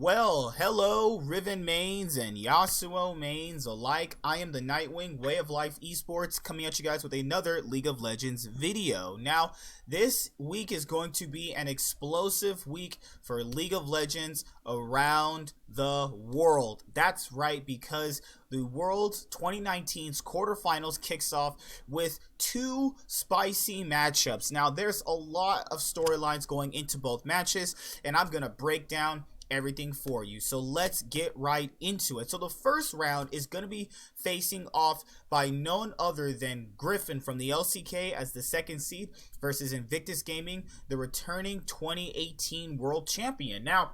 Well, hello, Riven mains and Yasuo mains alike. I am the Nightwing, Way of Life Esports, coming at you guys with another League of Legends video. Now, this week is going to be an explosive week for League of Legends around the world. That's right, because the World 2019's quarterfinals kicks off with two spicy matchups. Now, there's a lot of storylines going into both matches, and I'm going to break down everything for you. So let's get right into it. So the first round is going to be facing off by none other than Griffin from the LCK as the second seed versus Invictus Gaming, the returning 2018 world champion. Now,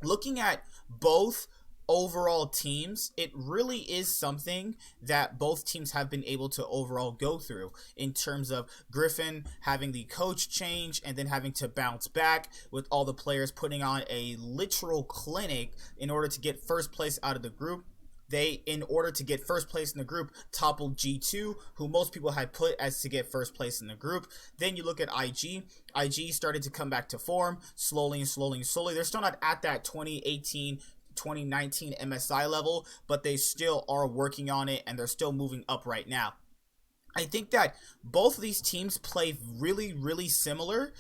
looking at both overall teams, it really is something that both teams have been able to overall go through in terms of Griffin having the coach change and then having to bounce back with all the players putting on a literal clinic in order to get first place out of the group. They, in order to get first place in the group, toppled G2, who most people had put as to get first place in the group. Then you look at IG. IG started to come back to form slowly. They're still not at that 2019 MSI level, but they still are working on it and they're still moving up right now. I think that both of these teams play really similar.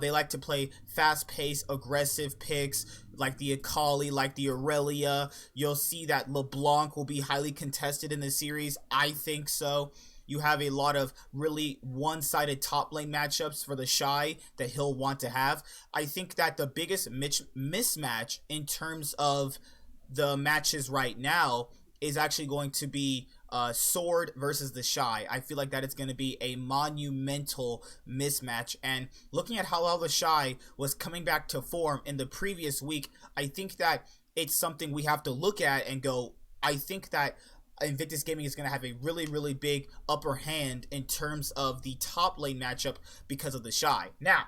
They like to play fast-paced, aggressive picks like the Akali, like the Aurelia. You'll see that LeBlanc will be highly contested in the series. I think so. You have a lot of really one-sided top lane matchups for the Shy that he'll want to have. I think that the biggest mismatch in terms of the matches right now is actually going to be Sword versus the Shy. I feel like that it's going to be a monumental mismatch. And looking at how well the Shy was coming back to form in the previous week, I think that it's something we have to look at and go, I think that Invictus Gaming is going to have a really big upper hand in terms of the top lane matchup because of the Shy. Now,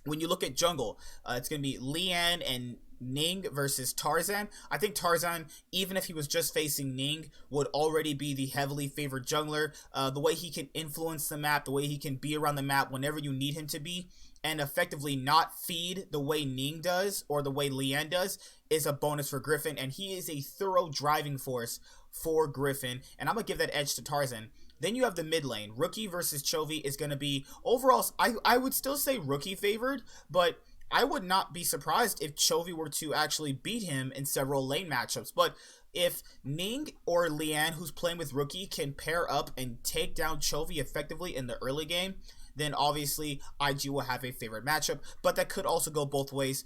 when you look at jungle, it's going to be Lian and Ning versus Tarzan. I think Tarzan, even if he was just facing Ning, would already be the heavily favored jungler. The way he can influence the map, the way he can be around the map whenever you need him to be, and effectively not feed the way Ning does or the way Lian does, is a bonus for Griffin, and he is a thorough driving force for Griffin, and I'm going to give that edge to Tarzan. Then you have the mid lane. Rookie versus Chovy is going to be, overall, I would still say Rookie favored, but I would not be surprised if Chovy were to actually beat him in several lane matchups. But if Ning or Lian, who's playing with Rookie, can pair up and take down Chovy effectively in the early game, then obviously IG will have a favorite matchup. But that could also go both ways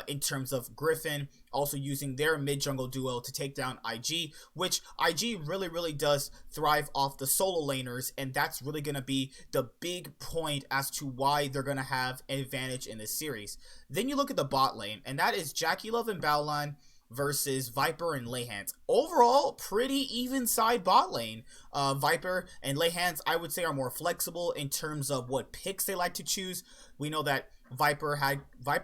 in terms of Griffin also using their mid-jungle duo to take down IG, which IG really does thrive off the solo laners, and that's really going to be the big point as to why they're going to have an advantage in this series. Then you look at the bot lane, and that is JackeyLove and Baolan versus Viper and Lehans. Overall, pretty even side bot lane. Viper and Lehans, I would say, are more flexible in terms of what picks they like to choose. We know that Viper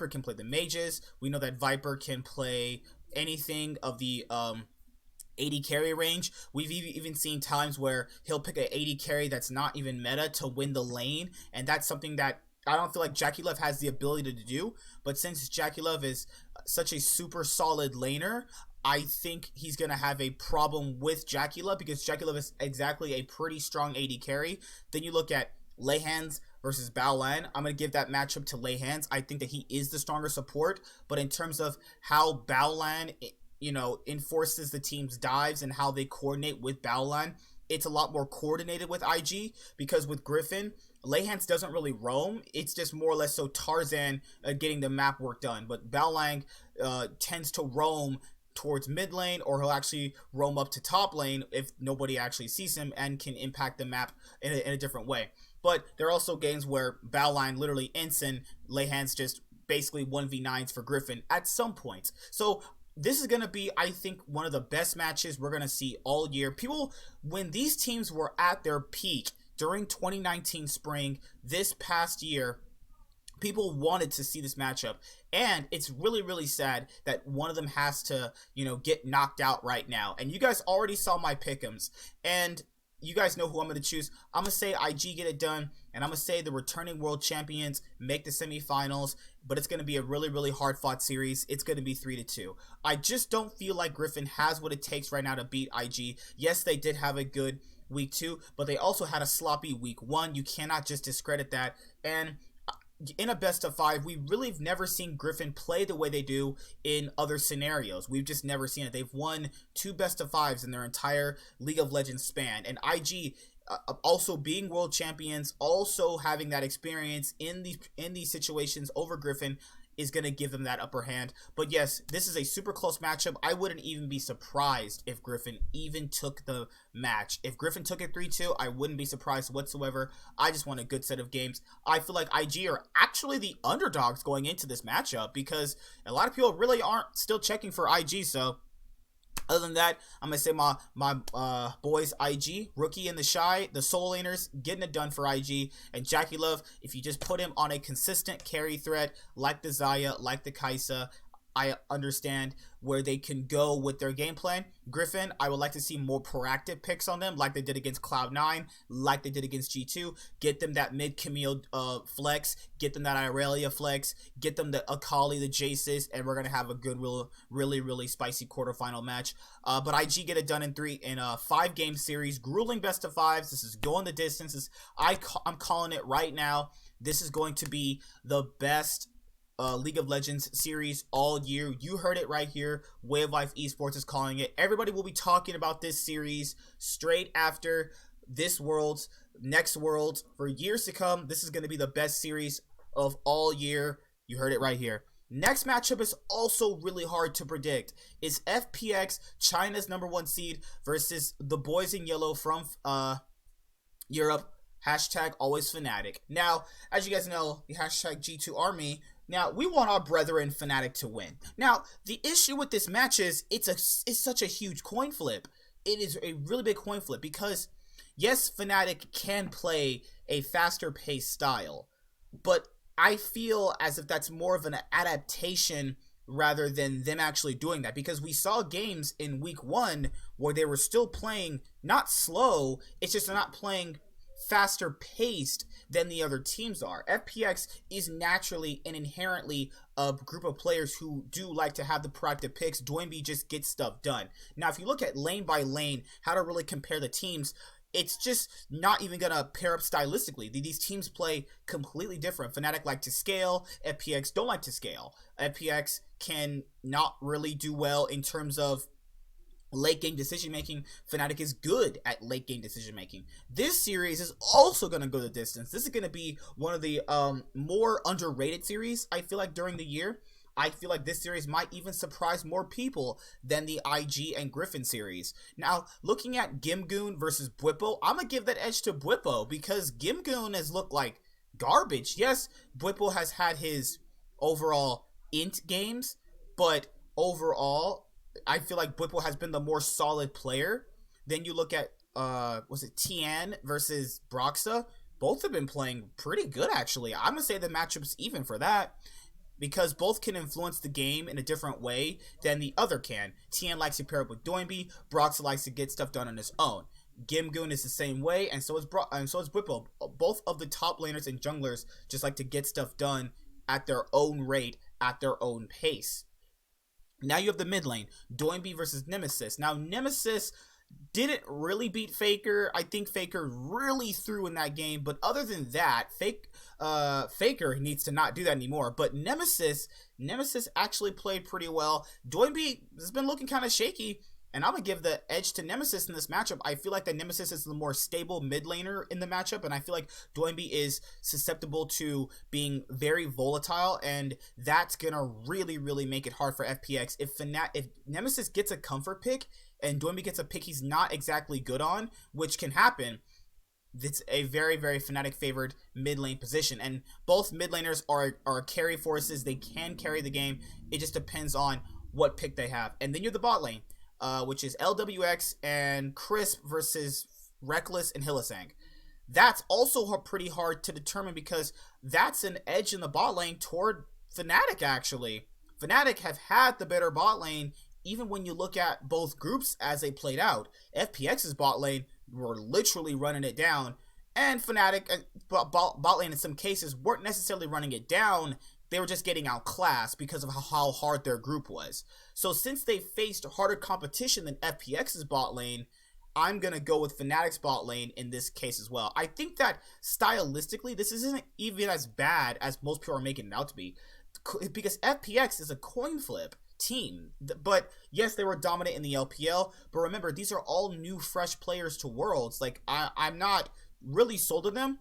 can play the mages. We know that Viper can play anything of the AD carry range. We've even seen times where he'll pick an AD carry that's not even meta to win the lane, and that's something that I don't feel like JackeyLove has the ability to do. But since JackeyLove is such a super solid laner, I think he's going to have a problem with JackeyLove because JackeyLove is exactly a pretty strong AD carry. Then you look at Lehans versus Baolan. I'm going to give that matchup to Lehans. I think that he is the stronger support. But in terms of how Baolan, enforces the team's dives and how they coordinate with Baolan, it's a lot more coordinated with IG because with Griffin, Lehans doesn't really roam. It's just more or less so Tarzan getting the map work done. But Baolang tends to roam towards mid lane, or he'll actually roam up to top lane if nobody actually sees him and can impact the map in a different way. But there are also games where Baolang literally ensign Lehans just basically 1v9s for Griffin at some points. So this is going to be, I think, one of the best matches we're going to see all year. When these teams were at their peak during 2019 spring, this past year, people wanted to see this matchup, and it's really really sad that one of them has to get knocked out right now. And you guys already saw my pick'ems, and you guys know who I'm going to choose. I'm going to say IG get it done, and I'm going to say the returning world champions make the semifinals, but it's going to be a really really hard fought series. It's going to be 3-2. I just don't feel like Griffin has what it takes right now to beat IG. Yes, they did have a good week 2, but they also had a sloppy week 1. You cannot just discredit that. And in a best of 5, we really have never seen Griffin play the way they do in other scenarios. We've just never seen it. They've won 2 best of 5s in their entire League of Legends span. And IG, also being world champions, also having that experience in these situations over Griffin, is going to give them that upper hand. But yes, this is a super close matchup. I wouldn't even be surprised if Griffin even took the match. If Griffin took it 3-2, I wouldn't be surprised whatsoever. I just want a good set of games. I feel like IG are actually the underdogs going into this matchup, because a lot of people really aren't still checking for IG. So other than that, I'm going to say my boys IG, Rookie and the Shy, the Soul Laners, getting it done for IG. And Jackie Love, if you just put him on a consistent carry threat, like the Zaya, like the Kaisa, I understand where they can go with their game plan. Griffin, I would like to see more proactive picks on them, like they did against Cloud9, like they did against G2. Get them that mid Camille flex, get them that Irelia flex, get them the Akali, the Jaces, and we're gonna have a good, really, really spicy quarterfinal match. But IG get it done in a 5-game series, grueling best of 5s. This is going the distance. I'm calling it right now. This is going to be the best League of Legends series all year. You heard it right here. Way of Life Esports is calling it. Everybody will be talking about this series straight after this Worlds, next Worlds, for years to come. This is going to be the best series of all year. You heard it right here. Next matchup is also really hard to predict. It's FPX, China's #1 seed, versus the boys in yellow from Europe. Hashtag always Fnatic. Now, as you guys know, the hashtag G2 Army. Now, we want our brethren Fnatic to win. Now, the issue with this match is it's such a huge coin flip. It is a really big coin flip because, yes, Fnatic can play a faster paced style, but I feel as if that's more of an adaptation rather than them actually doing that, because we saw games in week 1 where they were still playing not slow, it's just they're not playing faster paced than the other teams are. FPX is naturally and inherently a group of players who do like to have the proactive picks. Doinby just gets stuff done. Now, if you look at lane by lane, how to really compare the teams, it's just not even gonna pair up stylistically. These teams play completely different. Fnatic like to scale, FPX don't like to scale. FPX can not really do well in terms of late game decision making. Fnatic is good at late game decision making. This series is also going to go the distance. This is going to be one of the more underrated series, I feel like, during the year. I feel like this series might even surprise more people than the IG and Griffin series. Now, looking at Gimgoon versus Bwipo, I'm going to give that edge to Bwipo because Gimgoon has looked like garbage. Yes, Bwipo has had his overall int games, but overall, I feel like Bwipo has been the more solid player. Then you look at, was it Tian versus Broxa? Both have been playing pretty good, actually. I'm going to say the matchup's even for that, because both can influence the game in a different way than the other can. Tian likes to pair up with Doinby. Broxa likes to get stuff done on his own. Gimgoon is the same way, and so is Bwipo. Both of the top laners and junglers just like to get stuff done at their own rate, at their own pace. Now you have the mid lane, Doinby versus Nemesis. Now, Nemesis didn't really beat Faker. I think Faker really threw in that game, but other than that, Faker needs to not do that anymore. But Nemesis actually played pretty well. Doinby has been looking kind of shaky, and I'm going to give the edge to Nemesis in this matchup. I feel like that Nemesis is the more stable mid laner in the matchup, and I feel like Doinby is susceptible to being very volatile, and that's going to really, really make it hard for FPX. If Nemesis gets a comfort pick, and Doinby gets a pick he's not exactly good on, which can happen, it's a very, very Fnatic favored mid lane position. And both mid laners are carry forces. They can carry the game. It just depends on what pick they have. And then you're the bot lane, which is LWX and Crisp versus Reckless and Hylissang. that's also pretty hard to determine because that's an edge in the bot lane toward Fnatic, actually. Fnatic have had the better bot lane even when you look at both groups as they played out. FPX's bot lane were literally running it down, and Fnatic bot lane in some cases weren't necessarily running it down. They were just getting outclassed because of how hard their group was. So since they faced harder competition than FPX's bot lane, I'm going to go with Fnatic's bot lane in this case as well. I think that stylistically, this isn't even as bad as most people are making it out to be, because FPX is a coin flip team. But yes, they were dominant in the LPL, but remember, these are all new, fresh players to Worlds. Like, I'm not really sold on them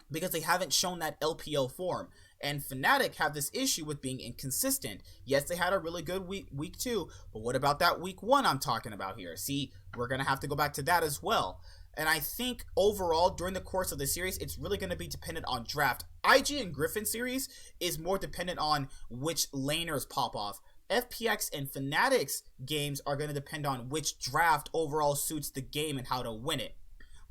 because they haven't shown that LPL form. And Fnatic have this issue with being inconsistent. Yes, they had a really good week 2, but what about that week 1 I'm talking about here? See, we're going to have to go back to that as well. And I think overall, during the course of the series, it's really going to be dependent on draft. IG and Griffin series is more dependent on which laners pop off. FPX and Fnatic's games are going to depend on which draft overall suits the game and how to win it.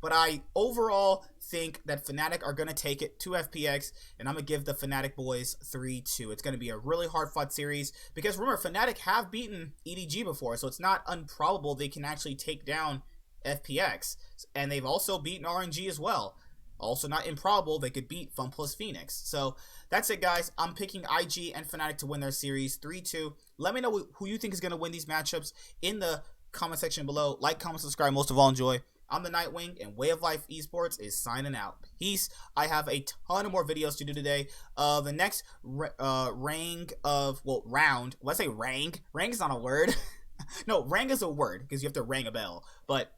But I overall think that Fnatic are going to take it to FPX, and I'm going to give the Fnatic boys 3-2. It's going to be a really hard-fought series because, remember, Fnatic have beaten EDG before, so it's not improbable they can actually take down FPX. And they've also beaten RNG as well. Also not improbable they could beat Fun Plus Phoenix. So that's it, guys. I'm picking IG and Fnatic to win their series 3-2. Let me know who you think is going to win these matchups in the comment section below. Like, comment, subscribe. Most of all, enjoy. I'm the Nightwing, and Way of Life Esports is signing out. Peace. I have a ton of more videos to do today. The next round. Let's say rang. Rang is not a word. No, rang is a word because you have to ring a bell. But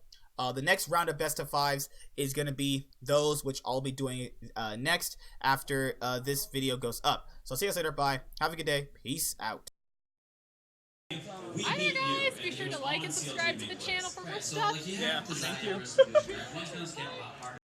the next round of best of fives is going to be those which I'll be doing next after this video goes up. So see you guys later. Bye. Have a good day. Peace out. Hi there, guys! Be sure to like and subscribe to the channel for more stuff. Yeah, thank you.